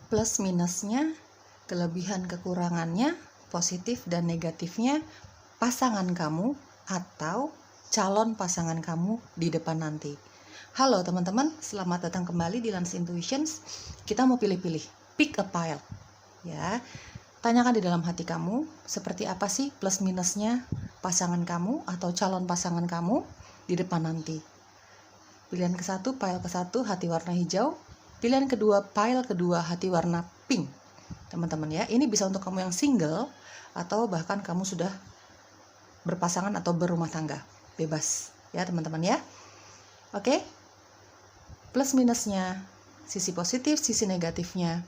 plus minusnya, kelebihan kekurangannya, positif dan negatifnya pasangan kamu atau calon pasangan kamu di depan nanti. Halo teman-teman, selamat datang kembali di Lance Intuitions. Kita mau pilih-pilih, pick a pile. Ya, tanyakan di dalam hati kamu, seperti apa sih plus minusnya pasangan kamu atau calon pasangan kamu di depan nanti. Pilihan ke-1, pile ke-1, hati warna hijau. Pilihan kedua, pile kedua, hati warna pink. Teman-teman ya, ini bisa untuk kamu yang single atau bahkan kamu sudah berpasangan atau berumah tangga. Bebas ya teman-teman ya. Oke. Plus minusnya, sisi positif, sisi negatifnya,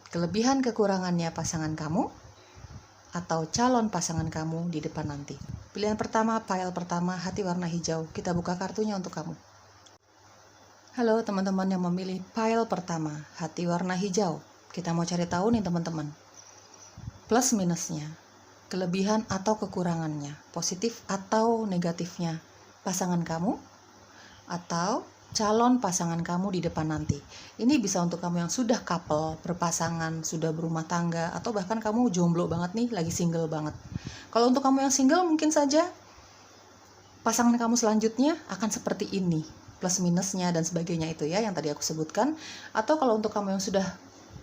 kelebihan kekurangannya pasangan kamu atau calon pasangan kamu di depan nanti. Pilihan pertama, pile pertama, hati warna hijau. Kita buka kartunya untuk kamu. Halo teman-teman yang memilih pile pertama, hati warna hijau. Kita mau cari tahu nih teman-teman, plus minusnya, kelebihan atau kekurangannya, positif atau negatifnya pasangan kamu atau calon pasangan kamu di depan nanti. Ini bisa untuk kamu yang sudah couple, berpasangan, sudah berumah tangga, atau bahkan kamu jomblo banget nih, lagi single banget. Kalau untuk kamu yang single, mungkin saja pasangan kamu selanjutnya akan seperti ini, plus minusnya dan sebagainya itu ya, yang tadi aku sebutkan. Atau kalau untuk kamu yang sudah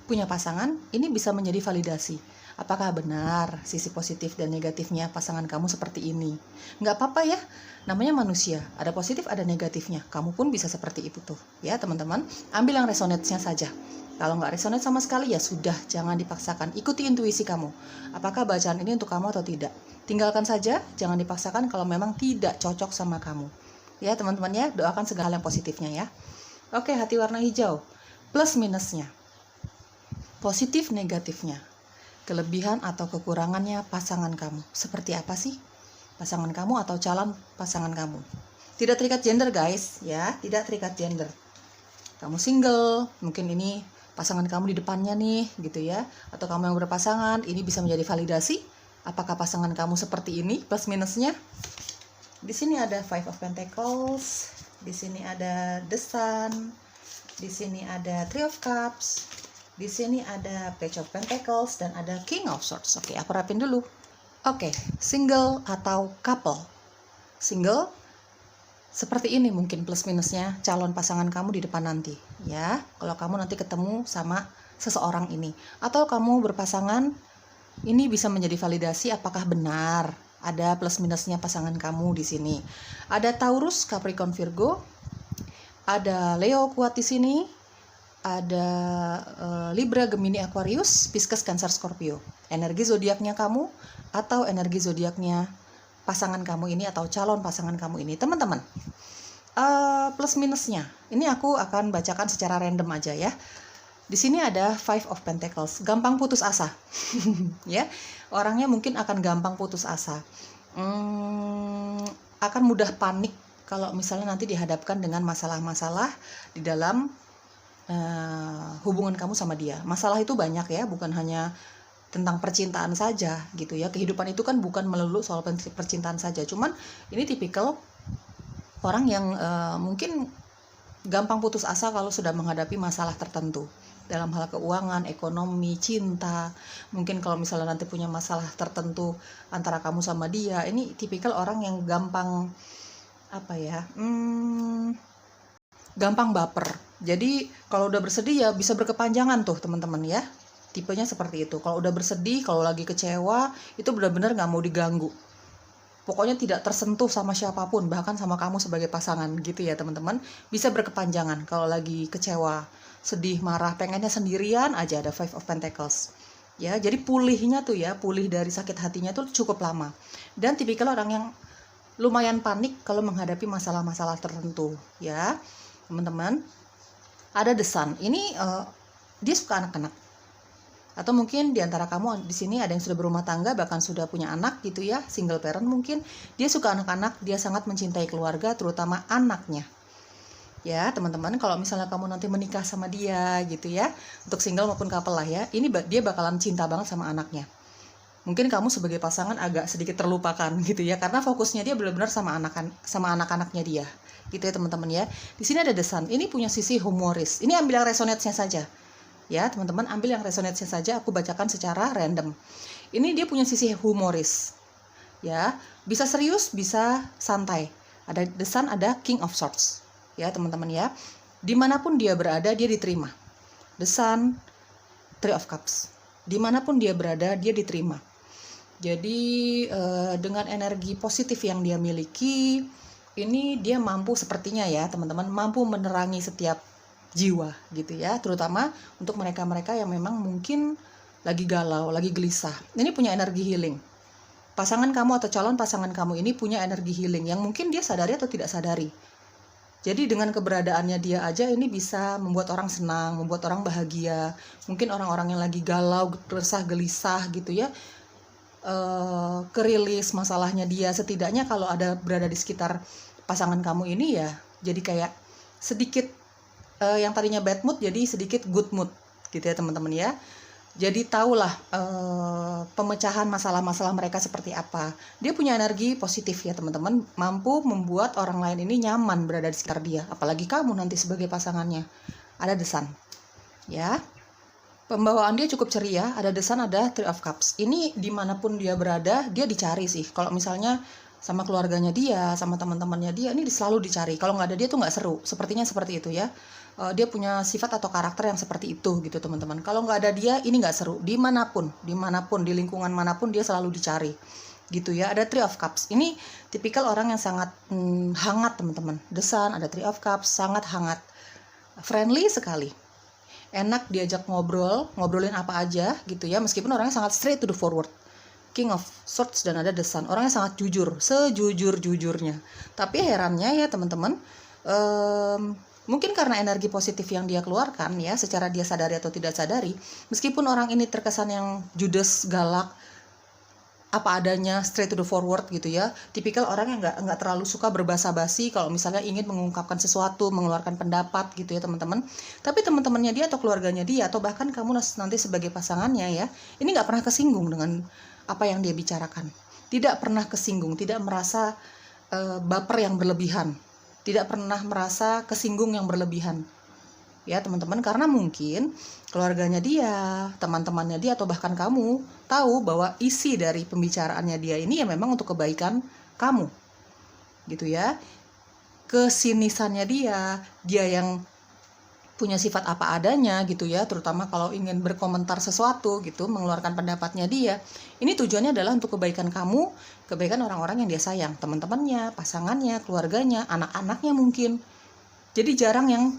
punya pasangan, ini bisa menjadi validasi. Apakah benar sisi positif dan negatifnya pasangan kamu seperti ini? Nggak apa-apa ya, namanya manusia. Ada positif, ada negatifnya. Kamu pun bisa seperti itu tuh. Ya teman-teman, ambil yang resonate-nya saja. Kalau nggak resonate sama sekali ya sudah, jangan dipaksakan. Ikuti intuisi kamu. Apakah bacaan ini untuk kamu atau tidak? Tinggalkan saja, jangan dipaksakan kalau memang tidak cocok sama kamu. Ya teman-teman ya, doakan segala hal yang positifnya ya. Oke, hati warna hijau. Plus minusnya, positif negatifnya, kelebihan atau kekurangannya pasangan kamu. Seperti apa sih pasangan kamu atau calon pasangan kamu? Tidak terikat gender guys, ya, tidak terikat gender. Kamu single, mungkin ini pasangan kamu di depannya nih, gitu ya. Atau kamu yang berpasangan, ini bisa menjadi validasi. Apakah pasangan kamu seperti ini plus minusnya? Di sini ada Five of Pentacles, di sini ada The Sun, di sini ada Three of Cups. Di sini ada Page of Pentacles dan ada King of Swords. Oke, aku rapin dulu. Oke, single atau couple. Single, seperti ini mungkin plus minusnya calon pasangan kamu di depan nanti. Ya, kalau kamu nanti ketemu sama seseorang ini. Atau kamu berpasangan, ini bisa menjadi validasi apakah benar ada plus minusnya pasangan kamu di sini. Ada Taurus, Capricorn, Virgo. Ada Leo kuat di sini. Ada Libra, Gemini, Aquarius, Pisces, Cancer, Scorpio. Energi zodiaknya kamu atau energi zodiaknya pasangan kamu ini atau calon pasangan kamu ini, teman-teman. Plus minusnya, ini aku akan bacakan secara random aja ya. Di sini ada Five of Pentacles, gampang putus asa, ya. Orangnya mungkin akan gampang putus asa, akan mudah panik kalau misalnya nanti dihadapkan dengan masalah-masalah di dalam hubungan kamu sama dia. Masalah itu banyak ya, bukan hanya tentang percintaan saja gitu ya. Kehidupan itu kan bukan melulu soal percintaan saja. Cuman ini tipikal orang yang mungkin gampang putus asa kalau sudah menghadapi masalah tertentu dalam hal keuangan, ekonomi, cinta. Mungkin kalau misalnya nanti punya masalah tertentu antara kamu sama dia, ini tipikal orang yang gampang gampang baper. Jadi kalau udah bersedih ya bisa berkepanjangan tuh teman-teman ya. Tipenya seperti itu. Kalau udah bersedih, kalau lagi kecewa, itu benar-benar nggak mau diganggu. Pokoknya tidak tersentuh sama siapapun, bahkan sama kamu sebagai pasangan gitu ya teman-teman. Bisa berkepanjangan kalau lagi kecewa, sedih, marah, pengennya sendirian aja. Ada Five of Pentacles. Ya, jadi pulihnya tuh ya, pulih dari sakit hatinya tuh cukup lama. Dan tipikal orang yang lumayan panik kalau menghadapi masalah-masalah tertentu ya. Teman-teman, ada The Sun. Ini dia suka anak-anak. Atau mungkin di antara kamu di sini ada yang sudah berumah tangga, bahkan sudah punya anak gitu ya, single parent mungkin. Dia suka anak-anak, dia sangat mencintai keluarga, terutama anaknya. Ya, teman-teman, kalau misalnya kamu nanti menikah sama dia gitu ya, untuk single maupun couple lah ya, ini dia bakalan cinta banget sama anaknya. Mungkin kamu sebagai pasangan agak sedikit terlupakan gitu ya, karena fokusnya dia benar-benar sama anak-anaknya dia. Gitu ya teman-teman ya. Di sini ada The Sun. Ini punya sisi humoris. Ini ambil yang resonate-nya saja. Ya, teman-teman ambil yang resonate saja, aku bacakan secara random. Ini dia punya sisi humoris. Ya, bisa serius, bisa santai. Ada The Sun, ada King of Swords. Ya, teman-teman ya. Dimanapun dia berada, dia diterima. The Sun, Three of Cups. Dimanapun dia berada, dia diterima. Jadi dengan energi positif yang dia miliki, ini dia mampu sepertinya ya teman-teman, mampu menerangi setiap jiwa gitu ya, terutama untuk mereka-mereka yang memang mungkin lagi galau, lagi gelisah. Ini punya energi healing. Pasangan kamu atau calon pasangan kamu ini punya energi healing yang mungkin dia sadari atau tidak sadari. Jadi dengan keberadaannya dia aja ini bisa membuat orang senang, membuat orang bahagia. Mungkin orang-orang yang lagi galau, resah, gelisah gitu ya, kerilis masalahnya dia. Setidaknya kalau ada berada di sekitar pasangan kamu ini ya, jadi kayak sedikit yang tadinya bad mood jadi sedikit good mood gitu ya teman-teman ya. Jadi tahulah pemecahan masalah-masalah mereka seperti apa. Dia punya energi positif ya teman-teman, mampu membuat orang lain ini nyaman berada di sekitar dia. Apalagi kamu nanti sebagai pasangannya. Ada The Sun ya. Pembawaan dia cukup ceria, ada The Sun, ada Three of Cups. Ini dimanapun dia berada, dia dicari sih. Kalau misalnya sama keluarganya dia, sama teman-temannya dia, ini selalu dicari. Kalau nggak ada dia tuh nggak seru. Sepertinya seperti itu ya. Dia punya sifat atau karakter yang seperti itu gitu teman-teman. Kalau nggak ada dia, ini nggak seru. Dimanapun, di lingkungan manapun dia selalu dicari. Gitu ya. Ada Three of Cups. Ini tipikal orang yang sangat hangat teman-teman. The Sun, ada Three of Cups, sangat hangat. Friendly sekali. Enak diajak ngobrolin apa aja gitu ya, meskipun orangnya sangat straight to the forward. King of Swords dan ada The Sun, orangnya sangat jujur, sejujur-jujurnya. Tapi herannya ya teman-teman, mungkin karena energi positif yang dia keluarkan ya, secara dia sadari atau tidak sadari, meskipun orang ini terkesan yang judes, galak, apa adanya, straight to the forward gitu ya, tipikal orang yang nggak terlalu suka berbasa-basi kalau misalnya ingin mengungkapkan sesuatu, mengeluarkan pendapat gitu ya teman-teman. Tapi teman-temannya dia atau keluarganya dia atau bahkan kamu nanti sebagai pasangannya ya, ini nggak pernah kesinggung dengan apa yang dia bicarakan, tidak pernah kesinggung, tidak merasa baper yang berlebihan, tidak pernah merasa kesinggung yang berlebihan ya teman-teman, karena mungkin keluarganya dia, teman-temannya dia atau bahkan kamu tahu bahwa isi dari pembicaraannya dia ini ya memang untuk kebaikan kamu gitu ya. Kesinisannya dia yang punya sifat apa adanya gitu ya, terutama kalau ingin berkomentar sesuatu gitu, mengeluarkan pendapatnya dia, ini tujuannya adalah untuk kebaikan kamu, kebaikan orang-orang yang dia sayang, teman-temannya, pasangannya, keluarganya, anak-anaknya mungkin. Jadi jarang yang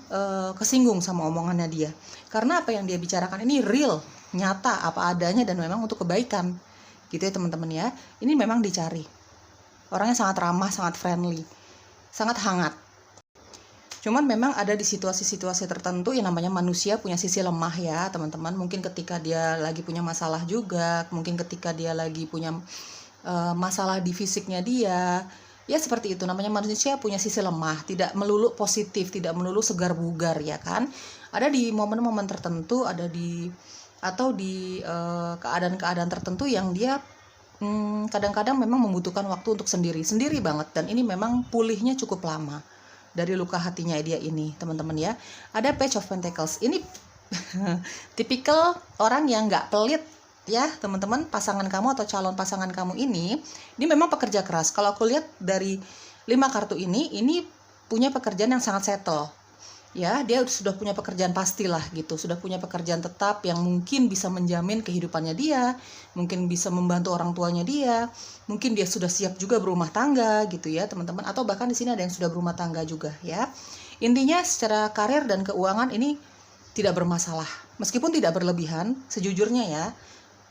kesinggung sama omongannya dia, karena apa yang dia bicarakan ini real, nyata, apa adanya dan memang untuk kebaikan gitu ya teman-teman ya. Ini memang dicari. Orangnya sangat ramah, sangat friendly, sangat hangat. Cuman memang ada di situasi-situasi tertentu yang namanya manusia punya sisi lemah ya teman-teman. Mungkin ketika dia lagi punya masalah juga, mungkin ketika dia lagi punya masalah di fisiknya dia. Ya seperti itu, namanya manusia punya sisi lemah, tidak melulu positif, tidak melulu segar bugar ya kan. Ada di momen-momen tertentu, ada di keadaan-keadaan tertentu yang dia kadang-kadang memang membutuhkan waktu untuk sendiri banget, dan ini memang pulihnya cukup lama dari luka hatinya dia ini teman-teman ya. Ada Page of Pentacles, ini tipikal orang yang nggak pelit ya teman-teman. Pasangan kamu atau calon pasangan kamu ini memang pekerja keras. Kalau aku lihat dari 5 kartu ini punya pekerjaan yang sangat settle ya. Dia sudah punya pekerjaan pastilah gitu, sudah punya pekerjaan tetap yang mungkin bisa menjamin kehidupannya dia, mungkin bisa membantu orang tuanya dia, mungkin dia sudah siap juga berumah tangga gitu ya teman-teman, atau bahkan di sini ada yang sudah berumah tangga juga ya. Intinya secara karir dan keuangan ini tidak bermasalah, meskipun tidak berlebihan.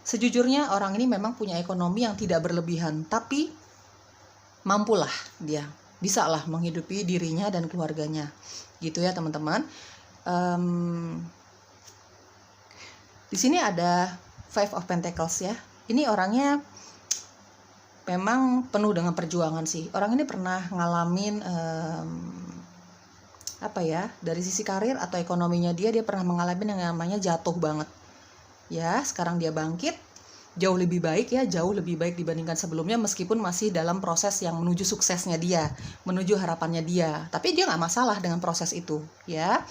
Sejujurnya orang ini memang punya ekonomi yang tidak berlebihan, tapi mampulah dia, bisa lah menghidupi dirinya dan keluarganya gitu ya teman-teman. Di sini ada Five of Pentacles ya. Ini orangnya memang penuh dengan perjuangan sih. Orang ini pernah ngalamin dari sisi karir atau ekonominya dia pernah mengalami yang namanya jatuh banget. Ya, sekarang dia bangkit, jauh lebih baik dibandingkan sebelumnya, meskipun masih dalam proses yang menuju suksesnya dia, menuju harapannya dia. Tapi dia nggak masalah dengan proses itu, ya.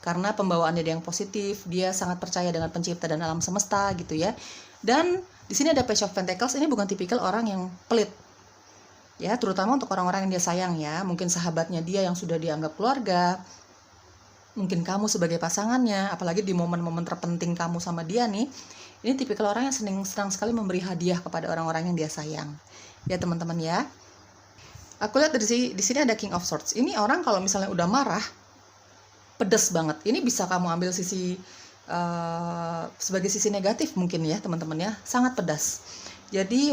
karena pembawaannya dia yang positif, dia sangat percaya dengan pencipta dan alam semesta gitu ya. Dan di sini ada Page of Pentacles, ini bukan tipikal orang yang pelit. Ya, terutama untuk orang-orang yang dia sayang ya, mungkin sahabatnya dia yang sudah dianggap keluarga, mungkin kamu sebagai pasangannya, apalagi di momen-momen terpenting kamu sama dia nih. Ini tipikal orang yang senang sekali memberi hadiah kepada orang-orang yang dia sayang. Ya teman-teman ya. Aku lihat di sini ada King of Swords. Ini orang kalau misalnya udah marah, pedes banget. Ini bisa kamu ambil sisi sebagai sisi negatif mungkin ya teman-teman ya, sangat pedas. Jadi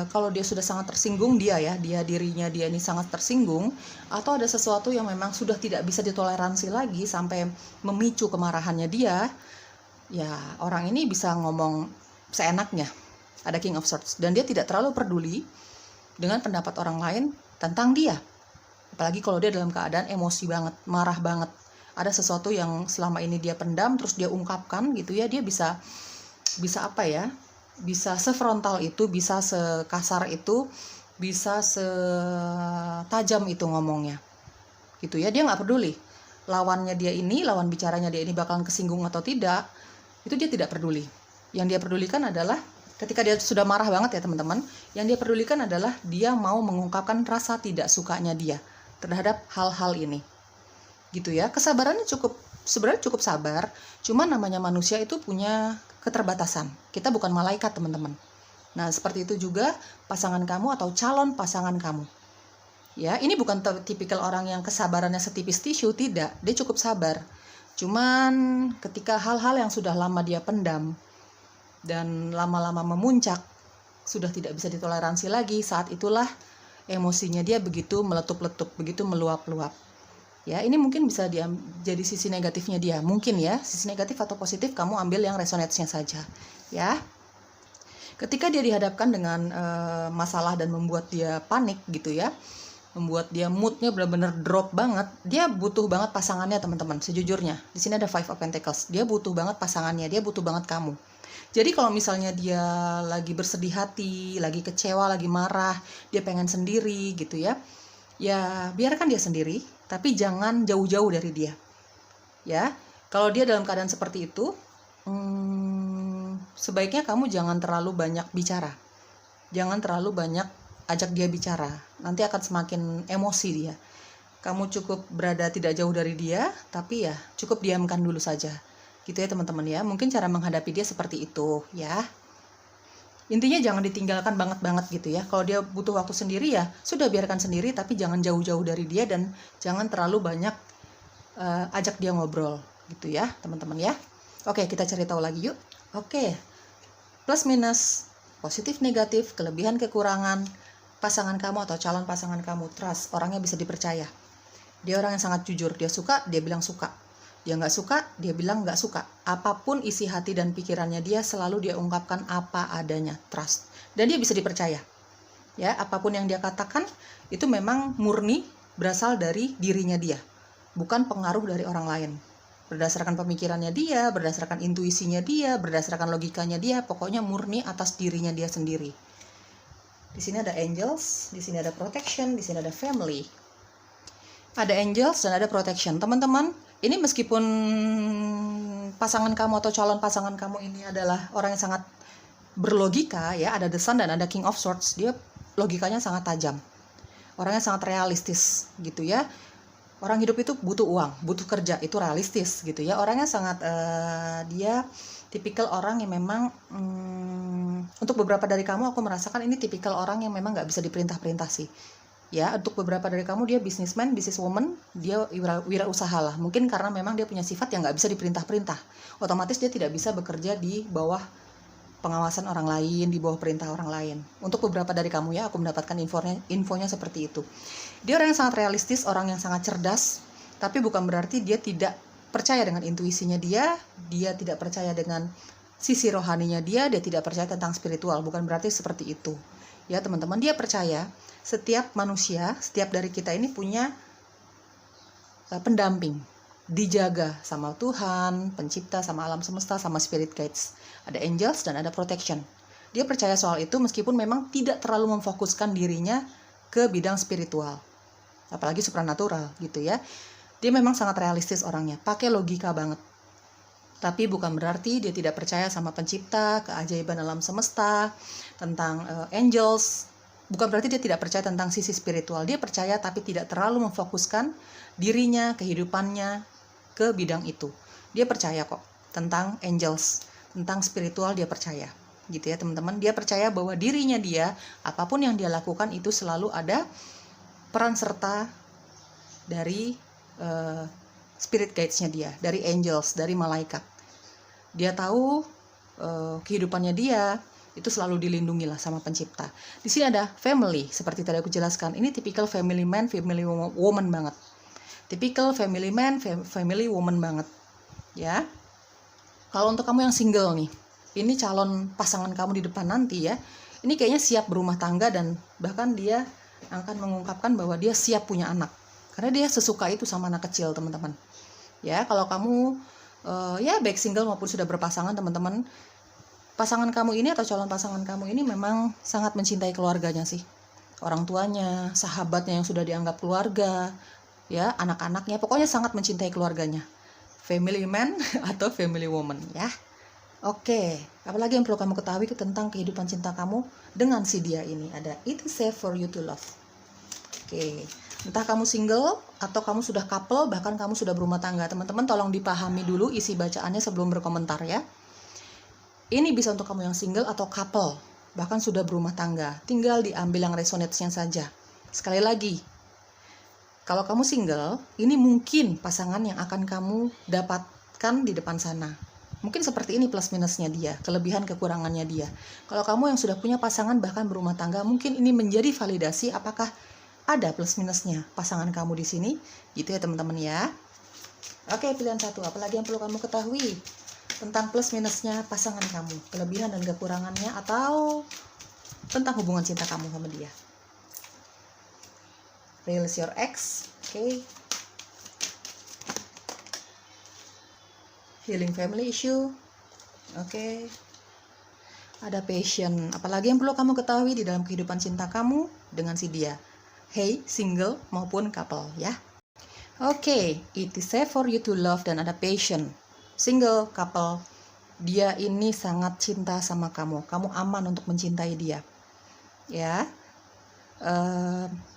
kalau dia sudah sangat tersinggung, dirinya dia ini sangat tersinggung, atau ada sesuatu yang memang sudah tidak bisa ditoleransi lagi sampai memicu kemarahannya dia, ya orang ini bisa ngomong seenaknya. Ada King of Swords dan dia tidak terlalu peduli dengan pendapat orang lain tentang dia. Apalagi kalau dia dalam keadaan emosi banget, marah banget. Ada sesuatu yang selama ini dia pendam terus dia ungkapkan gitu ya, dia bisa apa ya? Bisa sefrontal itu, bisa sekasar itu, bisa setajam itu ngomongnya. Gitu ya, dia nggak peduli. Lawan bicaranya dia ini bakalan kesinggung atau tidak, itu dia tidak peduli. Yang dia pedulikan adalah ketika dia sudah marah banget ya teman-teman, yang dia pedulikan adalah dia mau mengungkapkan rasa tidak sukanya dia terhadap hal-hal ini. Gitu ya, kesabarannya sebenarnya cukup sabar, cuma namanya manusia itu punya keterbatasan. Kita bukan malaikat teman-teman. Nah seperti itu juga pasangan kamu atau calon pasangan kamu. Ya, ini bukan tipikal orang yang kesabarannya setipis tisu, tidak. Dia cukup sabar. Cuman ketika hal-hal yang sudah lama dia pendam dan lama-lama memuncak, sudah tidak bisa ditoleransi lagi, saat itulah emosinya dia begitu meletup-letup, begitu meluap-luap. Ya, ini mungkin bisa jadi sisi negatifnya dia. Mungkin ya, sisi negatif atau positif kamu ambil yang resonance-nya saja. Ya. Ketika dia dihadapkan dengan masalah dan membuat dia panik gitu ya, membuat dia moodnya benar-benar drop banget, dia butuh banget pasangannya teman-teman, sejujurnya. Di sini ada Five of Pentacles. Dia butuh banget pasangannya, dia butuh banget kamu. Jadi kalau misalnya dia lagi bersedih hati, lagi kecewa, lagi marah, dia pengen sendiri gitu ya, ya biarkan dia sendiri, tapi jangan jauh-jauh dari dia. Ya, kalau dia dalam keadaan seperti itu, sebaiknya kamu jangan terlalu banyak bicara. Jangan terlalu banyak ajak dia bicara. Nanti akan semakin emosi dia. Kamu cukup berada tidak jauh dari dia, tapi ya cukup diamkan dulu saja. Gitu ya teman-teman ya. Mungkin cara menghadapi dia seperti itu ya. Intinya jangan ditinggalkan banget-banget gitu ya. Kalau dia butuh waktu sendiri ya sudah biarkan sendiri, tapi jangan jauh-jauh dari dia dan jangan terlalu banyak ajak dia ngobrol gitu ya teman-teman ya. Oke, kita cari tahu lagi yuk. Oke, plus minus, positif negatif, kelebihan kekurangan pasangan kamu atau calon pasangan kamu. Trust, orangnya bisa dipercaya. Dia orang yang sangat jujur. Dia suka, dia bilang suka. Dia nggak suka, dia bilang nggak suka. Apapun isi hati dan pikirannya dia selalu dia ungkapkan apa adanya. Trust. Dan dia bisa dipercaya. Ya, apapun yang dia katakan itu memang murni berasal dari dirinya dia, bukan pengaruh dari orang lain. Berdasarkan pemikirannya dia, berdasarkan intuisinya dia, berdasarkan logikanya dia, pokoknya murni atas dirinya dia sendiri. Di sini ada angels, di sini ada protection, di sini ada family. Ada angels dan ada protection. Teman-teman, ini meskipun pasangan kamu atau calon pasangan kamu ini adalah orang yang sangat berlogika ya, ada the sun dan ada king of swords, dia logikanya sangat tajam. Orangnya sangat realistis gitu ya. Orang hidup itu butuh uang, butuh kerja, itu realistis gitu ya. Orangnya sangat dia tipikal orang yang memang untuk beberapa dari kamu aku merasakan ini tipikal orang yang memang nggak bisa diperintah-perintah sih. Ya, untuk beberapa dari kamu dia businessman, businesswoman, dia wirausaha lah. Mungkin karena memang dia punya sifat yang nggak bisa diperintah-perintah. Otomatis dia tidak bisa bekerja di bawah pengawasan orang lain, di bawah perintah orang lain. Untuk beberapa dari kamu ya, aku mendapatkan infonya seperti itu. Dia orang yang sangat realistis, orang yang sangat cerdas, tapi bukan berarti dia tidak percaya dengan intuisinya dia tidak percaya dengan sisi rohaninya dia tidak percaya tentang spiritual, bukan berarti seperti itu. Ya teman-teman, dia percaya setiap manusia, setiap dari kita ini punya pendamping, dijaga sama Tuhan, pencipta, sama alam semesta, sama spirit guides. Ada angels dan ada protection. Dia percaya soal itu meskipun memang tidak terlalu memfokuskan dirinya ke bidang spiritual, apalagi supranatural gitu ya. Dia memang sangat realistis orangnya, pakai logika banget. Tapi bukan berarti dia tidak percaya sama pencipta, keajaiban alam semesta, tentang angels. Bukan berarti dia tidak percaya tentang sisi spiritual. Dia percaya tapi tidak terlalu memfokuskan dirinya, kehidupannya ke bidang itu. Dia percaya kok tentang angels, tentang spiritual dia percaya. Gitu ya teman-teman. Dia percaya bahwa dirinya dia, apapun yang dia lakukan itu selalu ada peran serta dari spirit guides-nya dia, dari angels, dari malaikat. Dia tahu kehidupannya dia itu selalu dilindungi lah sama pencipta. Di sini ada family, seperti tadi aku jelaskan. Ini typical family man, family woman banget. Typical family man, family woman banget. Ya. Kalau untuk kamu yang single nih, ini calon pasangan kamu di depan nanti ya. Ini kayaknya siap berumah tangga dan bahkan dia akan mengungkapkan bahwa dia siap punya anak. Karena dia sesuka itu sama anak kecil, teman-teman. Ya, kalau kamu ya baik single maupun sudah berpasangan, teman-teman, pasangan kamu ini atau calon pasangan kamu ini memang sangat mencintai keluarganya sih. Orang tuanya, sahabatnya yang sudah dianggap keluarga, ya, anak-anaknya, pokoknya sangat mencintai keluarganya. Family man atau family woman, ya. Oke, apalagi yang perlu kamu ketahui tentang kehidupan cinta kamu dengan si dia ini? Ada it is safe for you to love. Oke, entah kamu single atau kamu sudah couple, bahkan kamu sudah berumah tangga, teman-teman tolong dipahami dulu isi bacaannya sebelum berkomentar ya. Ini bisa untuk kamu yang single atau couple, bahkan sudah berumah tangga. Tinggal diambil yang resonate-nya saja. Sekali lagi, kalau kamu single, ini mungkin pasangan yang akan kamu dapatkan di depan sana. Mungkin seperti ini plus minusnya dia, kelebihan kekurangannya dia. Kalau kamu yang sudah punya pasangan bahkan berumah tangga, mungkin ini menjadi validasi apakah ada plus minusnya pasangan kamu di sini. Gitu ya teman-teman ya. Oke, pilihan satu. Apalagi yang perlu kamu ketahui tentang plus minusnya pasangan kamu, kelebihan dan kekurangannya, atau tentang hubungan cinta kamu sama dia. Release your ex. Oke. Healing family issue. Oke. Ada passion. Apalagi yang perlu kamu ketahui di dalam kehidupan cinta kamu dengan si dia. Hey, single maupun couple ya. Oke, it is safe for you to love dan ada passion. Single, couple, dia ini sangat cinta sama kamu. Kamu aman untuk mencintai dia. Ya,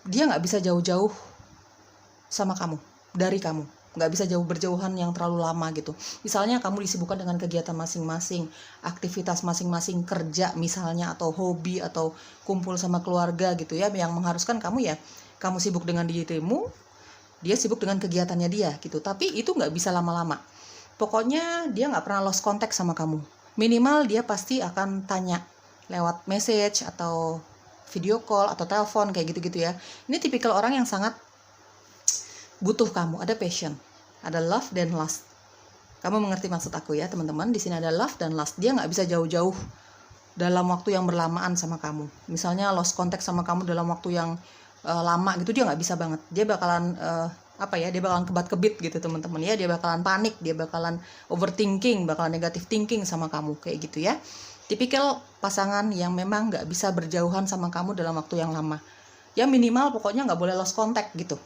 dia nggak bisa jauh-jauh sama kamu, dari kamu. Nggak bisa jauh berjauhan yang terlalu lama gitu. Misalnya kamu disibukkan dengan kegiatan masing-masing, aktivitas masing-masing, kerja misalnya, atau hobi, atau kumpul sama keluarga gitu ya, yang mengharuskan kamu ya, kamu sibuk dengan dirimu, dia sibuk dengan kegiatannya dia gitu. Tapi itu nggak bisa lama-lama. Pokoknya dia nggak pernah lost contact sama kamu. Minimal dia pasti akan tanya lewat message atau video call atau telepon kayak gitu-gitu ya. Ini tipikal orang yang sangat butuh kamu. Ada passion, ada love dan lust. Kamu mengerti maksud aku ya teman-teman? Di sini ada love dan lust. Dia nggak bisa jauh-jauh dalam waktu yang berlamaan sama kamu. Misalnya lost contact sama kamu dalam waktu yang lama gitu, dia nggak bisa banget. Dia bakalan dia bakalan kebat-kebit gitu teman-teman ya. Dia bakalan panik, dia bakalan overthinking, bakalan negative thinking sama kamu kayak gitu ya. Tipikal pasangan yang memang nggak bisa berjauhan sama kamu dalam waktu yang lama. Ya minimal pokoknya nggak boleh lost contact gitu.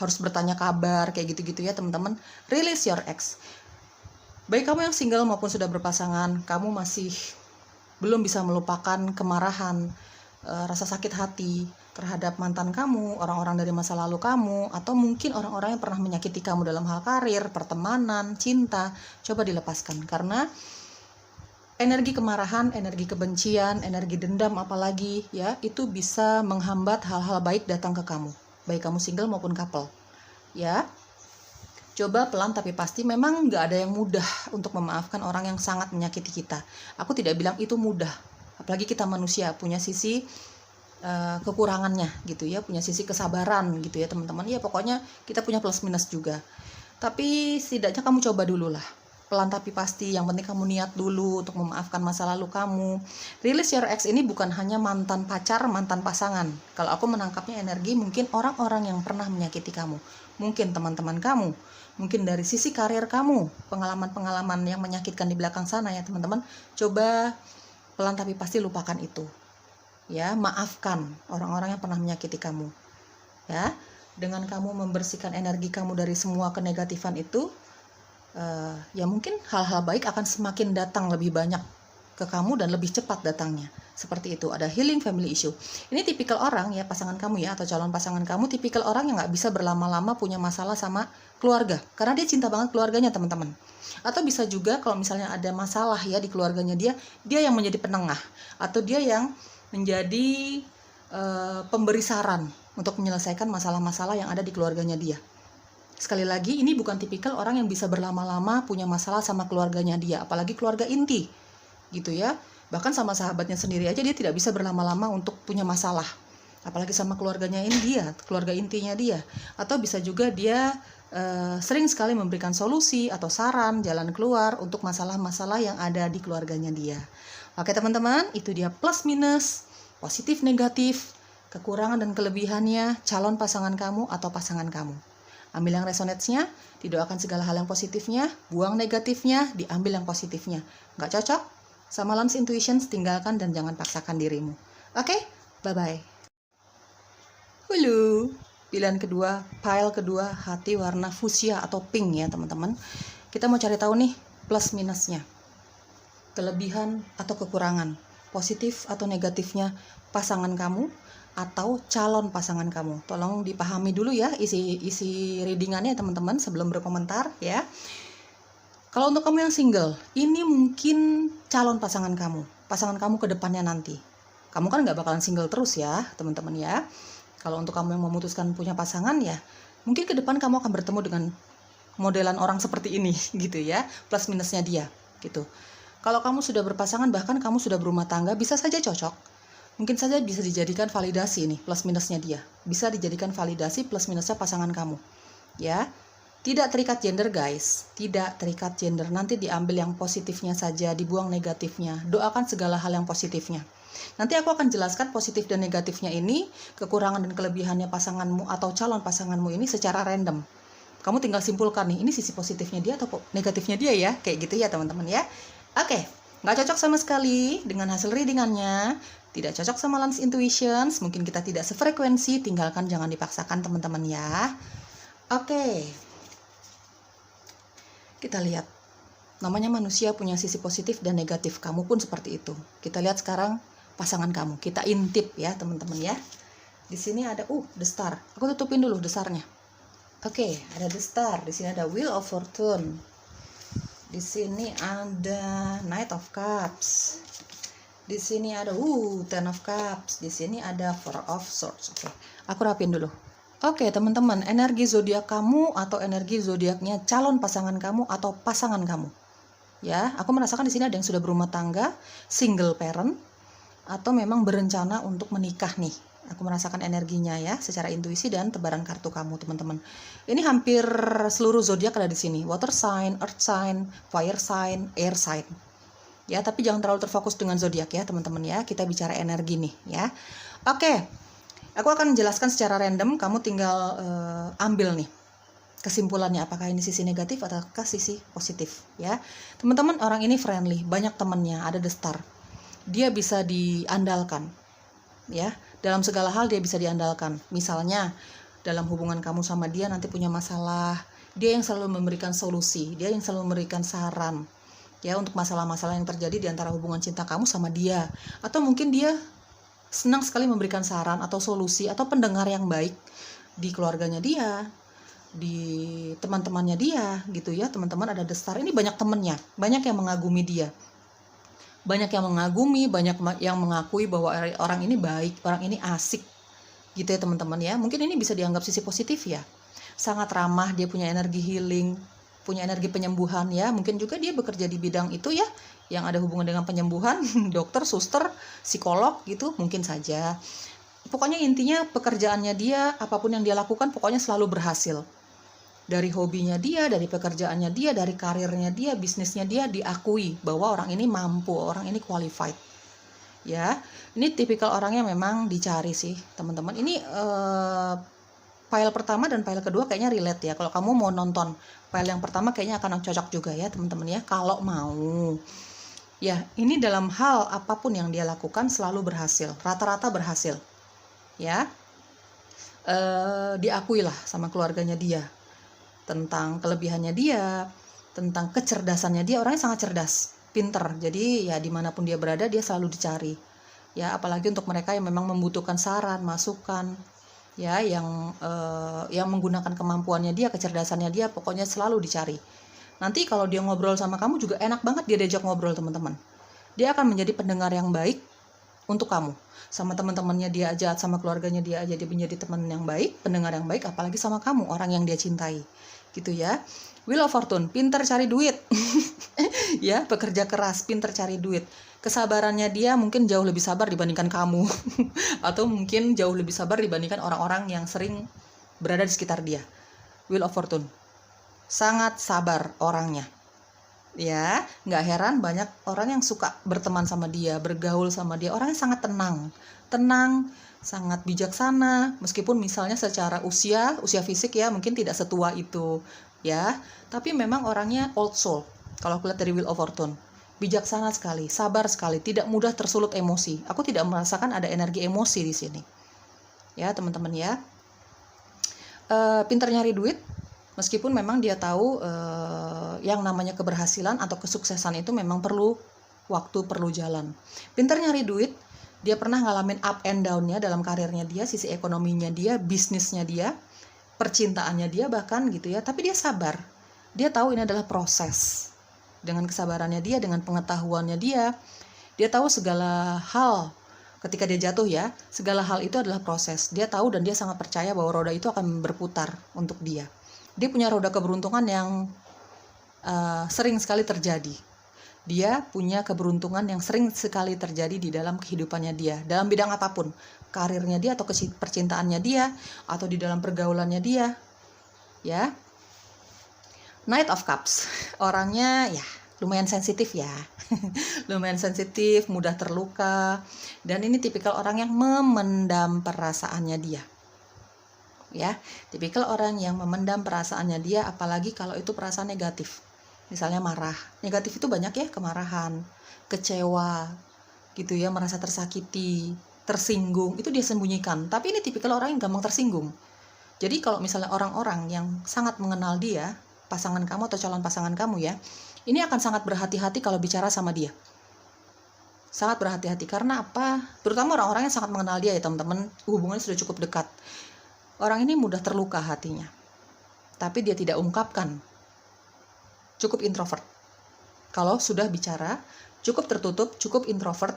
Harus bertanya kabar kayak gitu-gitu ya teman-teman. Release your ex. Baik kamu yang single maupun sudah berpasangan, kamu masih belum bisa melupakan kemarahan, rasa sakit hati terhadap mantan kamu, orang-orang dari masa lalu kamu, atau mungkin orang-orang yang pernah menyakiti kamu dalam hal karir, pertemanan, cinta. Coba dilepaskan, karena energi kemarahan, energi kebencian, energi dendam apalagi ya, itu bisa menghambat hal-hal baik datang ke kamu, baik kamu single maupun couple ya. Coba pelan tapi pasti. Memang nggak ada yang mudah untuk memaafkan orang yang sangat menyakiti kita. Aku tidak bilang itu mudah, apalagi kita manusia punya sisi kekurangannya gitu ya, punya sisi kesabaran gitu ya teman-teman ya. Pokoknya kita punya plus minus juga, tapi setidaknya kamu coba dulu lah, pelan tapi pasti. Yang penting kamu niat dulu untuk memaafkan masa lalu kamu. Release your ex ini bukan hanya mantan pacar, mantan pasangan. Kalau aku menangkapnya energi mungkin orang-orang yang pernah menyakiti kamu, mungkin teman-teman kamu, mungkin dari sisi karir kamu, pengalaman-pengalaman yang menyakitkan di belakang sana ya teman-teman. Coba pelan tapi pasti lupakan itu ya, maafkan orang-orang yang pernah menyakiti kamu ya. dengan kamu membersihkan energi kamu dari semua kenegatifan itu, ya mungkin hal-hal baik akan semakin datang lebih banyak ke kamu dan lebih cepat datangnya. Seperti itu. Ada healing family issue. Ini tipikal orang ya, pasangan kamu ya, atau calon pasangan kamu, tipikal orang yang nggak bisa berlama-lama punya masalah sama keluarga, karena dia cinta banget keluarganya, teman-teman. Atau bisa juga kalau misalnya ada masalah ya di keluarganya dia yang menjadi penengah, atau dia yang menjadi pemberi saran untuk menyelesaikan masalah-masalah yang ada di keluarganya dia. Sekali lagi, ini bukan tipikal orang yang bisa berlama-lama punya masalah sama keluarganya dia, apalagi keluarga inti, gitu ya. Bahkan sama sahabatnya sendiri aja dia tidak bisa berlama-lama untuk punya masalah, apalagi sama keluarganya ini dia, keluarga intinya dia. Atau bisa juga dia sering sekali memberikan solusi atau saran, jalan keluar untuk masalah-masalah yang ada di keluarganya dia. Oke teman-teman, itu dia plus minus, positif negatif, kekurangan dan kelebihannya calon pasangan kamu atau pasangan kamu. Ambil yang resonate-nya, didoakan segala hal yang positifnya, buang negatifnya, diambil yang positifnya. Nggak cocok sama Lance Intuitions, tinggalkan dan jangan paksakan dirimu. Oke, bye-bye. Hulu, pilihan kedua, pile kedua, hati warna fuchsia atau pink ya teman-teman. Kita mau cari tahu nih plus minusnya, kelebihan atau kekurangan, positif atau negatifnya pasangan kamu atau calon pasangan kamu. Tolong dipahami dulu ya isi readingannya teman-teman sebelum berkomentar ya. Kalau untuk kamu yang single, ini mungkin calon pasangan kamu ke depannya nanti. Kamu kan nggak bakalan single terus ya teman-teman ya. Kalau untuk kamu yang memutuskan punya pasangan ya, mungkin ke depan kamu akan bertemu dengan modelan orang seperti ini gitu ya, plus minusnya dia gitu. Kalau kamu sudah berpasangan, bahkan kamu sudah berumah tangga, bisa saja cocok. Mungkin saja bisa dijadikan validasi nih plus minusnya dia. Bisa dijadikan validasi plus minusnya pasangan kamu. Ya. Tidak terikat gender guys. Tidak terikat gender. Nanti diambil yang positifnya saja, dibuang negatifnya. Doakan segala hal yang positifnya. Nanti aku akan jelaskan positif dan negatifnya ini, kekurangan dan kelebihannya pasanganmu atau calon pasanganmu ini secara random. Kamu tinggal simpulkan nih, ini sisi positifnya dia atau negatifnya dia ya. Kayak gitu ya teman-teman ya. Oke. Nggak cocok sama sekali dengan hasil readingannya, tidak cocok sama Lance Intuitions, mungkin kita tidak sefrekuensi, tinggalkan, jangan dipaksakan teman-teman ya. Oke. Kita lihat, namanya manusia punya sisi positif dan negatif, kamu pun seperti itu. Kita lihat sekarang pasangan kamu, kita intip ya teman-teman ya. Di sini ada the star, aku tutupin dulu the star-nya. Oke, ada the star, di sini ada Wheel of Fortune. Di sini ada Knight of Cups. Di sini ada Ten of Cups. Di sini ada Four of Swords. Oke, aku rapin dulu. Oke, teman-teman, energi zodiak kamu atau energi zodiaknya calon pasangan kamu atau pasangan kamu. Ya, aku merasakan di sini ada yang sudah berumah tangga, single parent, atau memang berencana untuk menikah nih. Aku merasakan energinya ya, secara intuisi dan tebaran kartu kamu, teman-teman. Ini hampir seluruh zodiak ada di sini. Water sign, earth sign, fire sign, air sign. Ya, tapi jangan terlalu terfokus dengan zodiak ya, teman-teman ya. Kita bicara energi nih, ya. Oke. Aku akan menjelaskan secara random, kamu tinggal ambil nih kesimpulannya, apakah ini sisi negatif ataukah sisi positif, ya. Teman-teman, orang ini friendly, banyak temannya, ada the star. Dia bisa diandalkan. Ya, dalam segala hal dia bisa diandalkan. Misalnya dalam hubungan kamu sama dia nanti punya masalah, dia yang selalu memberikan solusi, dia yang selalu memberikan saran ya untuk masalah-masalah yang terjadi di antara hubungan cinta kamu sama dia. Atau mungkin dia senang sekali memberikan saran atau solusi atau pendengar yang baik di keluarganya dia, di teman-temannya dia gitu ya. Teman-teman ada the star ini banyak temennya, banyak yang mengagumi dia. Banyak yang mengagumi, banyak yang mengakui bahwa orang ini baik, orang ini asik gitu ya teman-teman ya. Mungkin ini bisa dianggap sisi positif ya. Sangat ramah, dia punya energi healing, punya energi penyembuhan ya. Mungkin juga dia bekerja di bidang itu ya, yang ada hubungan dengan penyembuhan, dokter, suster, psikolog gitu, mungkin saja. Pokoknya intinya pekerjaannya dia, apapun yang dia lakukan pokoknya selalu berhasil. Dari hobinya dia, dari pekerjaannya dia, dari karirnya dia, bisnisnya dia diakui bahwa orang ini mampu, orang ini qualified. Ya, ini tipikal orangnya memang dicari sih, teman-teman. Ini file pertama dan file kedua kayaknya relate ya. Kalau kamu mau nonton file yang pertama kayaknya akan cocok juga ya, teman-teman ya. Kalau mau. Ya, ini dalam hal apapun yang dia lakukan selalu berhasil, rata-rata berhasil. Ya. diakui lah sama keluarganya dia, tentang kelebihannya dia, tentang kecerdasannya dia. Orangnya sangat cerdas, pinter, jadi ya dimanapun dia berada dia selalu dicari ya, apalagi untuk mereka yang memang membutuhkan saran, masukan ya, yang menggunakan kemampuannya dia, kecerdasannya dia, pokoknya selalu dicari. Nanti kalau dia ngobrol sama kamu juga enak banget dia diajak ngobrol, teman-teman. Dia akan menjadi pendengar yang baik untuk kamu. Sama teman-temannya dia aja, sama keluarganya dia aja, dia menjadi teman yang baik, pendengar yang baik, apalagi sama kamu, orang yang dia cintai. Gitu ya. Wheel of Fortune, pinter cari duit. Ya, pekerja keras, pinter cari duit. Kesabarannya dia mungkin jauh lebih sabar dibandingkan kamu. Atau mungkin jauh lebih sabar dibandingkan orang-orang yang sering berada di sekitar dia. Wheel of Fortune, sangat sabar orangnya. Ya, nggak heran banyak orang yang suka berteman sama dia, bergaul sama dia. Orangnya sangat tenang, sangat bijaksana. Meskipun misalnya secara usia fisik ya mungkin tidak setua itu, ya. Tapi memang orangnya old soul. Kalau aku lihat dari Wheel of Fortune, bijaksana sekali, sabar sekali, tidak mudah tersulut emosi. Aku tidak merasakan ada energi emosi di sini. Ya, teman-teman ya. Pintar nyari duit. Meskipun memang dia tahu yang namanya keberhasilan atau kesuksesan itu memang perlu waktu, perlu jalan. Pintar nyari duit, dia pernah ngalamin up and down-nya dalam karirnya dia, sisi ekonominya dia, bisnisnya dia, percintaannya dia bahkan gitu ya. Tapi dia sabar, dia tahu ini adalah proses. Dengan kesabarannya dia, dengan pengetahuannya dia tahu segala hal. Ketika dia jatuh ya, segala hal itu adalah proses. Dia tahu dan dia sangat percaya bahwa roda itu akan berputar untuk dia. Dia punya roda keberuntungan yang sering sekali terjadi. Dia punya keberuntungan yang sering sekali terjadi di dalam kehidupannya dia, dalam bidang apapun, karirnya dia atau percintaannya dia, atau di dalam pergaulannya dia, ya. Knight of Cups, orangnya ya lumayan sensitif ya, lumayan sensitif, mudah terluka, dan ini tipikal orang yang memendam perasaannya dia. Ya, tipikal orang yang memendam perasaannya dia, apalagi kalau itu perasaan negatif. Misalnya marah. Negatif itu banyak ya, kemarahan, kecewa, gitu ya, merasa tersakiti, tersinggung, itu dia sembunyikan. Tapi ini tipikal orang yang gampang tersinggung. Jadi kalau misalnya orang-orang yang sangat mengenal dia, pasangan kamu atau calon pasangan kamu ya, ini akan sangat berhati-hati kalau bicara sama dia. Sangat berhati-hati, karena apa? Terutama orang-orang yang sangat mengenal dia ya teman-teman, hubungannya sudah cukup dekat. Orang ini mudah terluka hatinya, tapi dia tidak ungkapkan. Cukup introvert. Kalau sudah bicara, cukup tertutup, cukup introvert.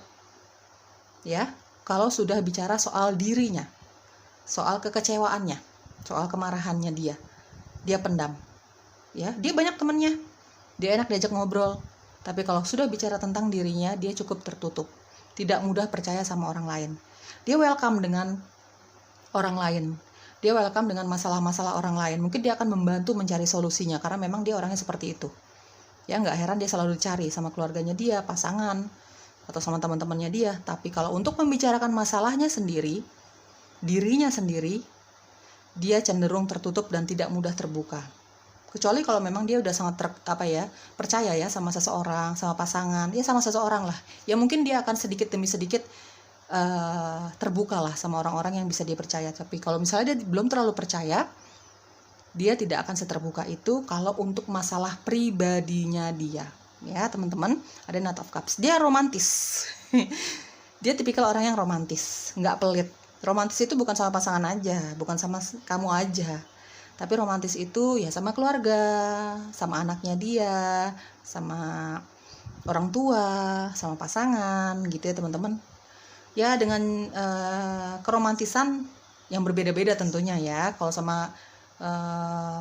Ya, kalau sudah bicara soal dirinya, soal kekecewaannya, soal kemarahannya dia pendam. Ya, dia banyak temannya, dia enak diajak ngobrol. Tapi kalau sudah bicara tentang dirinya, dia cukup tertutup, tidak mudah percaya sama orang lain. Dia welcome dengan orang lain. Dia welcome dengan masalah-masalah orang lain. Mungkin dia akan membantu mencari solusinya, karena memang dia orangnya seperti itu. Ya, nggak heran dia selalu dicari sama keluarganya dia, pasangan, atau sama teman-temannya dia. Tapi kalau untuk membicarakan masalahnya sendiri, dirinya sendiri, dia cenderung tertutup dan tidak mudah terbuka. Kecuali kalau memang dia udah sangat percaya ya sama seseorang, sama pasangan, ya sama seseorang lah. Ya mungkin dia akan sedikit demi sedikit terbuka lah sama orang-orang yang bisa dia percaya. Tapi kalau misalnya dia belum terlalu percaya, dia tidak akan seterbuka itu kalau untuk masalah pribadinya dia. Ya teman-teman, ada Knight of Cups. Dia romantis. Dia tipikal orang yang romantis, nggak pelit. Romantis itu bukan sama pasangan aja, bukan sama kamu aja. Tapi romantis itu ya sama keluarga, sama anaknya dia, sama orang tua, sama pasangan gitu ya teman-teman. Ya dengan keromantisan yang berbeda-beda tentunya ya. Kalau sama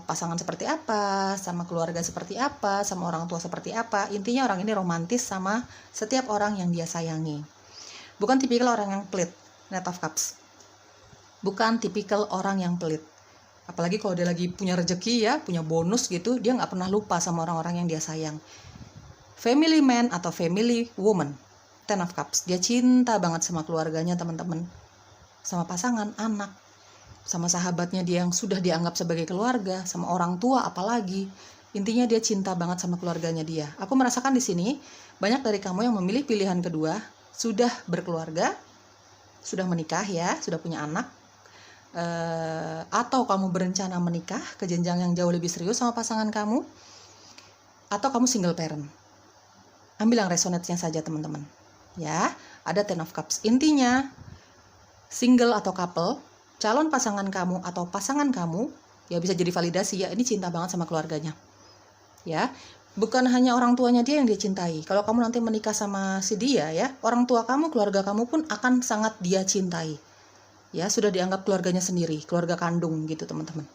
pasangan seperti apa, sama keluarga seperti apa, sama orang tua seperti apa. Intinya orang ini romantis sama setiap orang yang dia sayangi. Bukan tipikal orang yang pelit, Knight of Cups. Bukan tipikal orang yang pelit. Apalagi kalau dia lagi punya rezeki ya, punya bonus gitu, dia nggak pernah lupa sama orang-orang yang dia sayang. Family man atau family woman, Ten of Cups. Dia cinta banget sama keluarganya teman-teman, sama pasangan, anak, sama sahabatnya dia yang sudah dianggap sebagai keluarga, sama orang tua apalagi. Intinya dia cinta banget sama keluarganya dia. Aku merasakan di sini banyak dari kamu yang memilih pilihan kedua, sudah berkeluarga, sudah menikah ya, sudah punya anak. atau kamu berencana menikah ke jenjang yang jauh lebih serius sama pasangan kamu, atau kamu single parent. Ambil yang resonate-nya saja teman-teman. Ya, ada Ten of Cups. Intinya, single atau couple, calon pasangan kamu atau pasangan kamu, ya bisa jadi validasi ya, ini cinta banget sama keluarganya. Ya, bukan hanya orang tuanya dia yang dia cintai. Kalau kamu nanti menikah sama si dia ya, orang tua kamu, keluarga kamu pun akan sangat dia cintai. Ya, sudah dianggap keluarganya sendiri, keluarga kandung gitu teman-teman.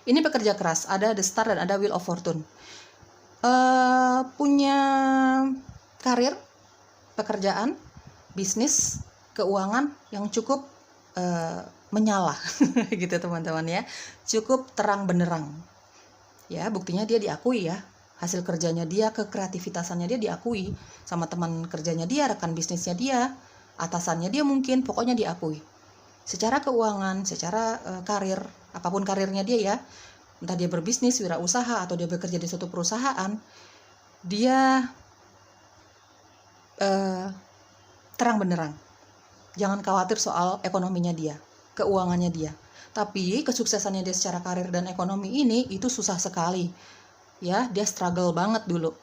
Ini pekerja keras, ada The Star dan ada Wheel of Fortune. Punya karir, pekerjaan, bisnis, keuangan yang cukup menyala gitu teman-teman ya, cukup terang benderang ya. Buktinya dia diakui ya, hasil kerjanya dia, kekreativitasannya dia diakui sama teman kerjanya dia, rekan bisnisnya dia, atasannya dia, mungkin pokoknya diakui secara keuangan, secara karir, apapun karirnya dia ya, entah dia berbisnis, wirausaha, atau dia bekerja di suatu perusahaan, dia terang benderang. Jangan khawatir soal ekonominya dia, keuangannya dia. Tapi kesuksesannya dia secara karir dan ekonomi ini itu susah sekali. Ya, dia struggle banget dulu.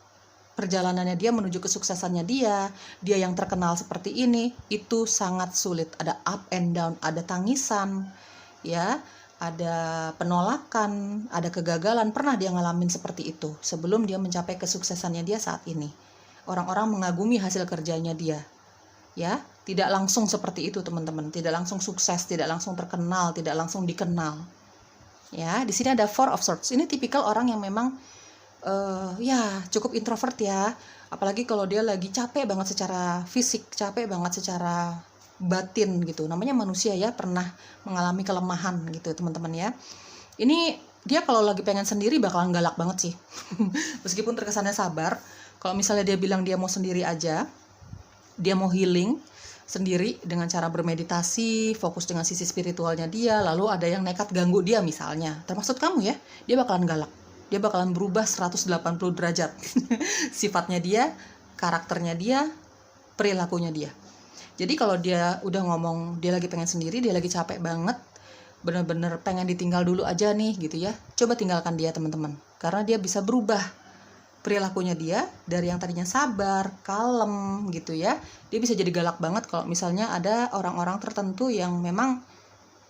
Perjalanannya dia menuju kesuksesannya dia yang terkenal seperti ini, itu sangat sulit. Ada up and down, ada tangisan, ya, ada penolakan, ada kegagalan. Pernah dia ngalamin seperti itu sebelum dia mencapai kesuksesannya dia saat ini. Orang-orang mengagumi hasil kerjanya dia. Ya, tidak langsung seperti itu teman-teman, tidak langsung sukses, tidak langsung terkenal, tidak langsung dikenal. Ya, di sini ada Four of Swords. Ini tipikal orang yang memang ya cukup introvert ya, apalagi kalau dia lagi capek banget secara fisik, capek banget secara batin gitu. Namanya manusia ya, pernah mengalami kelemahan gitu teman-teman ya. Ini dia kalau lagi pengen sendiri bakalan galak banget sih. Meskipun terkesannya sabar, kalau misalnya dia bilang dia mau sendiri aja, dia mau healing sendiri dengan cara bermeditasi, fokus dengan sisi spiritualnya dia, lalu ada yang nekat ganggu dia misalnya, termasuk kamu ya, dia bakalan galak. Dia bakalan berubah 180 derajat. Sifatnya dia, karakternya dia, perilakunya dia. Jadi kalau dia udah ngomong dia lagi pengen sendiri, dia lagi capek banget, bener-bener pengen ditinggal dulu aja nih gitu ya, coba tinggalkan dia teman-teman. Karena dia bisa berubah perilakunya dia dari yang tadinya sabar, kalem gitu ya, dia bisa jadi galak banget kalau misalnya ada orang-orang tertentu yang memang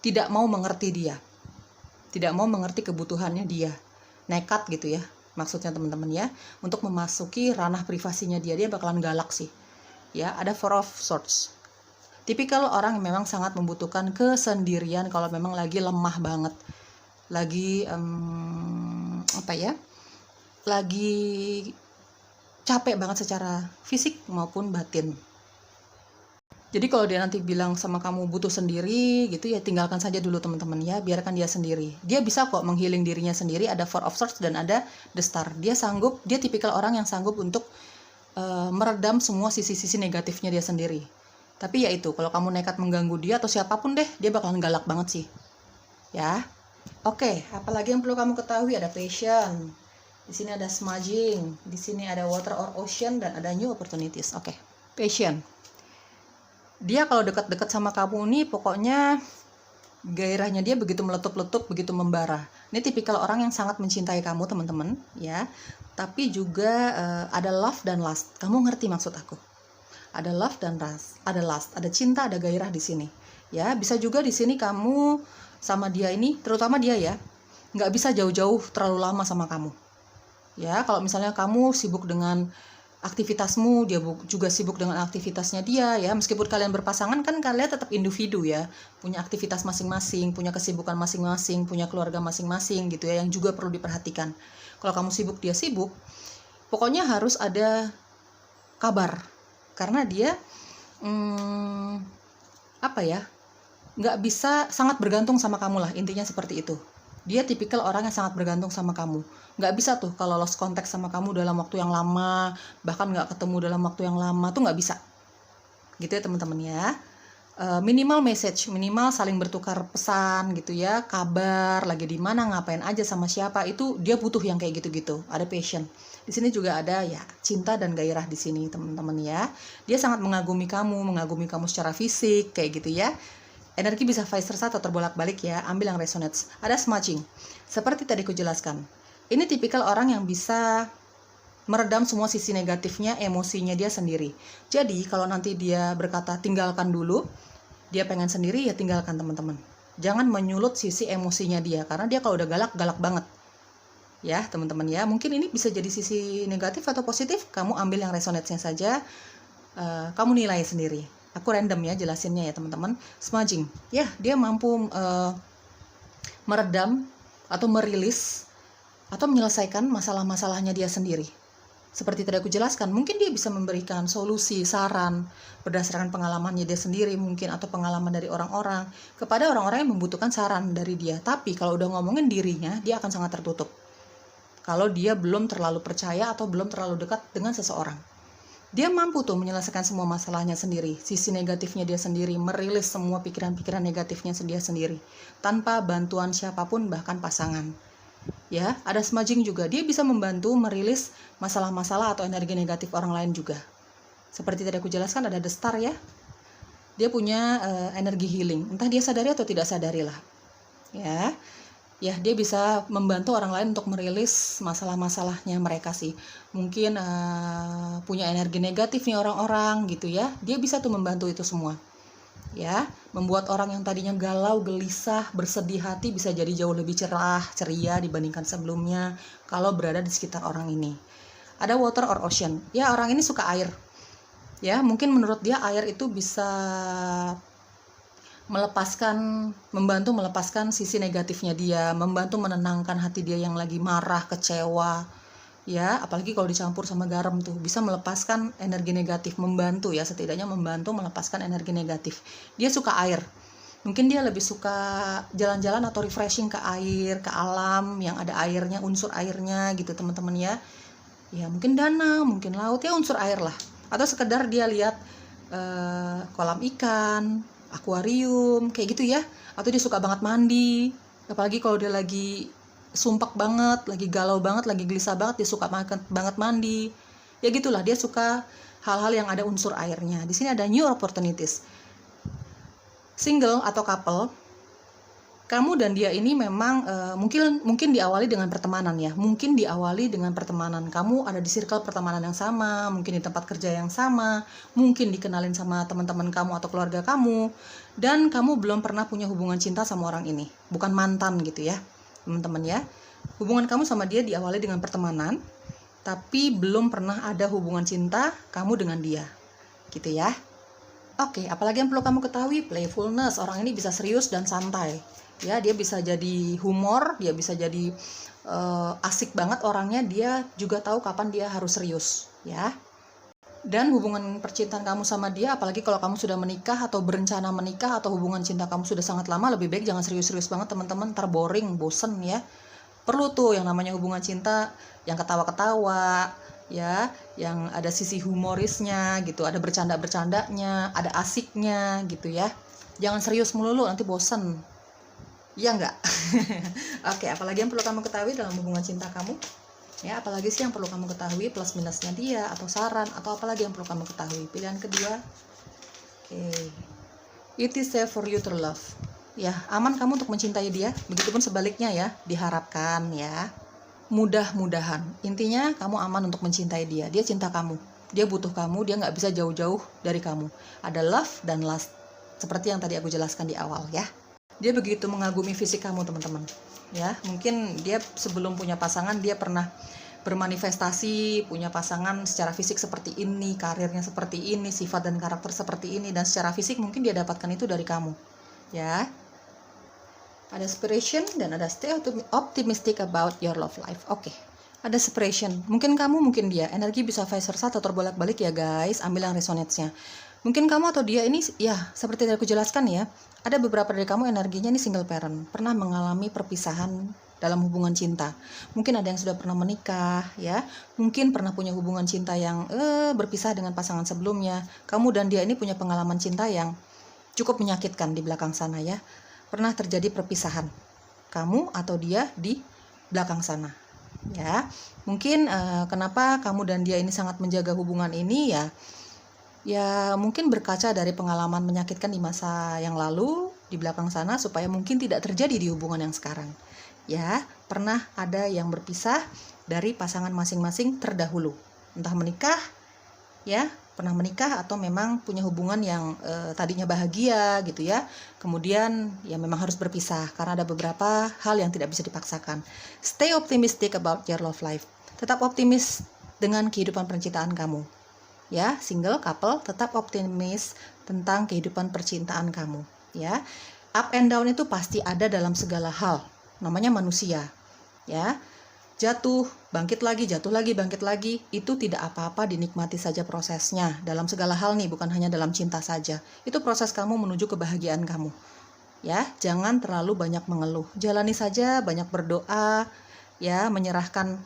tidak mau mengerti dia, tidak mau mengerti kebutuhannya dia, nekat gitu ya maksudnya teman-teman ya, untuk memasuki ranah privasinya dia bakalan galak sih ya. Ada Four of Swords, tipikal orang yang memang sangat membutuhkan kesendirian kalau memang lagi lemah banget, lagi lagi capek banget secara fisik maupun batin. Jadi kalau dia nanti bilang sama kamu butuh sendiri gitu ya, tinggalkan saja dulu teman-teman ya, biarkan dia sendiri. Dia bisa kok menghealing dirinya sendiri. Ada Four of Swords dan ada The Star. Dia sanggup, dia tipikal orang yang sanggup untuk meredam semua sisi-sisi negatifnya dia sendiri. Tapi ya itu, kalau kamu nekat mengganggu dia atau siapapun deh, dia bakalan galak banget sih. Ya. Oke, apalagi yang perlu kamu ketahui, ada Passion. Di sini ada Smudging, di sini ada Water or Ocean, dan ada New Opportunities. Oke, Passion. Dia kalau dekat-dekat sama kamu nih, pokoknya gairahnya dia begitu meletup-letup, begitu membara. Ini tipikal orang yang sangat mencintai kamu teman-teman ya. Tapi juga ada love dan lust. Kamu ngerti maksud aku? Ada love dan lust, ada cinta, ada gairah di sini. Ya, bisa juga di sini kamu sama dia ini, terutama dia ya, nggak bisa jauh-jauh terlalu lama sama kamu. Ya, kalau misalnya kamu sibuk dengan aktivitasmu, dia juga sibuk dengan aktivitasnya dia ya. Meskipun kalian berpasangan kan kalian tetap individu ya, punya aktivitas masing-masing, punya kesibukan masing-masing, punya keluarga masing-masing gitu ya, yang juga perlu diperhatikan. Kalau kamu sibuk, dia sibuk, pokoknya harus ada kabar, karena dia nggak bisa, sangat bergantung sama kamu lah, intinya seperti itu. Dia tipikal orang yang sangat bergantung sama kamu. Nggak bisa tuh kalau lost contact sama kamu dalam waktu yang lama, bahkan nggak ketemu dalam waktu yang lama tuh nggak bisa. Gitu ya teman-teman ya. Minimal message, minimal saling bertukar pesan gitu ya, kabar, lagi di mana, ngapain aja, sama siapa, itu dia butuh yang kayak gitu-gitu. Ada passion. Di sini juga ada ya cinta dan gairah di sini teman-teman ya. Dia sangat mengagumi kamu secara fisik kayak gitu ya. Energi bisa vice versa atau terbolak-balik ya, ambil yang resonates. Ada smudging, seperti tadi aku jelaskan. Ini tipikal orang yang bisa meredam semua sisi negatifnya, emosinya dia sendiri. Jadi kalau nanti dia berkata tinggalkan dulu, dia pengen sendiri, ya tinggalkan teman-teman. Jangan menyulut sisi emosinya dia, karena dia kalau udah galak, galak banget. Ya teman-teman ya, mungkin ini bisa jadi sisi negatif atau positif, kamu ambil yang resonate-nya saja, kamu nilai sendiri. Aku random ya jelasinnya ya teman-teman. Smudging, ya dia mampu meredam atau merilis atau menyelesaikan masalah-masalahnya dia sendiri. Seperti tadi aku jelaskan, mungkin dia bisa memberikan solusi, saran berdasarkan pengalamannya dia sendiri mungkin, atau pengalaman dari orang-orang kepada orang-orang yang membutuhkan saran dari dia. Tapi kalau udah ngomongin dirinya, dia akan sangat tertutup kalau dia belum terlalu percaya atau belum terlalu dekat dengan seseorang. Dia mampu tuh menyelesaikan semua masalahnya sendiri, sisi negatifnya dia sendiri, merilis semua pikiran-pikiran negatifnya dia sendiri, tanpa bantuan siapapun, bahkan pasangan. Ya, ada smudging juga, dia bisa membantu merilis masalah-masalah atau energi negatif orang lain juga. Seperti tadi aku jelaskan, ada the star ya, dia punya energi healing, entah dia sadari atau tidak sadari lah. Ya, dia bisa membantu orang lain untuk merilis masalah-masalahnya mereka sih. Mungkin punya energi negatif nih orang-orang gitu ya. Dia bisa tuh membantu itu semua. Ya, membuat orang yang tadinya galau, gelisah, bersedih hati bisa jadi jauh lebih cerah, ceria dibandingkan sebelumnya kalau berada di sekitar orang ini. Ada water or ocean. Ya, orang ini suka air. Ya, mungkin menurut dia air itu bisa membantu melepaskan sisi negatifnya dia, membantu menenangkan hati dia yang lagi marah, kecewa, ya, apalagi kalau dicampur sama garam tuh, bisa melepaskan energi negatif, membantu ya, setidaknya membantu melepaskan energi negatif. Dia suka air, mungkin dia lebih suka jalan-jalan atau refreshing ke air, ke alam yang ada airnya, unsur airnya gitu teman-teman ya. Ya mungkin danau, mungkin laut, ya unsur air lah, atau sekedar dia lihat kolam ikan, akuarium, kayak gitu ya. Atau dia suka banget mandi, apalagi kalau dia lagi sumpek banget, lagi galau banget, lagi gelisah banget, dia suka banget mandi. Ya gitulah, dia suka hal-hal yang ada unsur airnya. Di sini ada new opportunities. Single atau couple, kamu dan dia ini memang mungkin diawali dengan pertemanan ya. Mungkin diawali dengan pertemanan. Kamu ada di circle pertemanan yang sama, mungkin di tempat kerja yang sama, mungkin dikenalin sama teman-teman kamu atau keluarga kamu, dan kamu belum pernah punya hubungan cinta sama orang ini. Bukan mantan gitu ya, teman-teman ya. Hubungan kamu sama dia diawali dengan pertemanan, tapi belum pernah ada hubungan cinta kamu dengan dia. Gitu ya. Oke, apalagi yang perlu kamu ketahui, playfulness. Orang ini bisa serius dan santai. Ya, dia bisa jadi humor, dia bisa jadi asik banget orangnya, dia juga tahu kapan dia harus serius, ya. Dan hubungan percintaan kamu sama dia, apalagi kalau kamu sudah menikah atau berencana menikah atau hubungan cinta kamu sudah sangat lama, lebih baik jangan serius-serius banget teman-teman, ntar boring, bosen ya. Perlu tuh yang namanya hubungan cinta yang ketawa-ketawa, ya, yang ada sisi humorisnya gitu, ada bercanda-bercandanya, ada asiknya gitu ya. Jangan serius melulu, nanti bosen. Ya enggak? Oke, apalagi yang perlu kamu ketahui dalam hubungan cinta kamu? Ya, apalagi sih yang perlu kamu ketahui, plus minusnya dia, atau saran, atau apalagi yang perlu kamu ketahui? Pilihan kedua, oke. It is safe for you to love. Ya, aman kamu untuk mencintai dia, begitupun sebaliknya ya, diharapkan ya. Mudah-mudahan. Intinya kamu aman untuk mencintai dia. Dia cinta kamu, dia butuh kamu, dia nggak bisa jauh-jauh dari kamu. Ada love dan lust, seperti yang tadi aku jelaskan di awal ya. Dia begitu mengagumi fisik kamu teman-teman ya. Mungkin dia sebelum punya pasangan dia pernah bermanifestasi punya pasangan secara fisik seperti ini, karirnya seperti ini, sifat dan karakter seperti ini, dan secara fisik mungkin dia dapatkan itu dari kamu ya. Ada separation dan ada stay optimistic about your love life. Oke. Ada separation, mungkin kamu mungkin dia, energi bisa vice versa atau terbolak-balik ya guys. Ambil yang resonates-nya. Mungkin kamu atau dia ini ya seperti yang aku jelaskan ya, ada beberapa dari kamu energinya ini single parent, pernah mengalami perpisahan dalam hubungan cinta. Mungkin ada yang sudah pernah menikah ya, mungkin pernah punya hubungan cinta yang berpisah dengan pasangan sebelumnya. Kamu dan dia ini punya pengalaman cinta yang cukup menyakitkan di belakang sana ya. Pernah terjadi perpisahan kamu atau dia di belakang sana ya. Mungkin kenapa kamu dan dia ini sangat menjaga hubungan ini ya mungkin berkaca dari pengalaman menyakitkan di masa yang lalu, di belakang sana supaya mungkin tidak terjadi di hubungan yang sekarang. Ya, pernah ada yang berpisah dari pasangan masing-masing terdahulu. Entah menikah, ya, pernah menikah atau memang punya hubungan yang tadinya bahagia gitu ya. Kemudian ya memang harus berpisah karena ada beberapa hal yang tidak bisa dipaksakan. Stay optimistic about your love life. Tetap optimis dengan kehidupan percintaan kamu. Ya, single couple tetap optimis tentang kehidupan percintaan kamu, ya. Up and down itu pasti ada dalam segala hal. Namanya manusia, ya. Jatuh, bangkit lagi, jatuh lagi, bangkit lagi, itu tidak apa-apa, dinikmati saja prosesnya. Dalam segala hal nih, bukan hanya dalam cinta saja. Itu proses kamu menuju kebahagiaan kamu. Ya, jangan terlalu banyak mengeluh. Jalani saja, banyak berdoa, ya, menyerahkan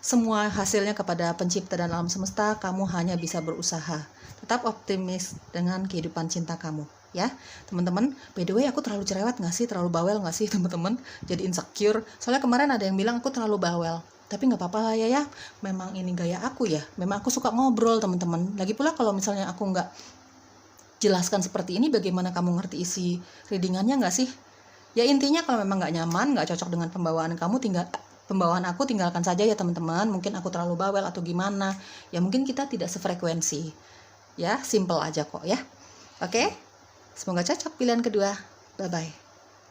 semua hasilnya kepada pencipta dan alam semesta. Kamu hanya bisa berusaha. Tetap optimis dengan kehidupan cinta kamu, ya teman-teman. By the way, aku terlalu cerewet nggak sih, terlalu bawel nggak sih teman-teman? Jadi insecure. Soalnya kemarin ada yang bilang aku terlalu bawel. Tapi nggak apa-apa lah ya. Memang ini gaya aku ya. Memang aku suka ngobrol teman-teman. Lagi pula kalau misalnya aku nggak jelaskan seperti ini, bagaimana kamu ngerti isi readingannya nggak sih? Ya intinya kalau memang nggak nyaman, nggak cocok dengan pembawaan kamu, pembawaan aku tinggalkan saja ya teman-teman. Mungkin aku terlalu bawel atau gimana. Ya mungkin kita tidak sefrekuensi. Ya, simple aja kok ya. Oke? Semoga cocok pilihan kedua. Bye-bye.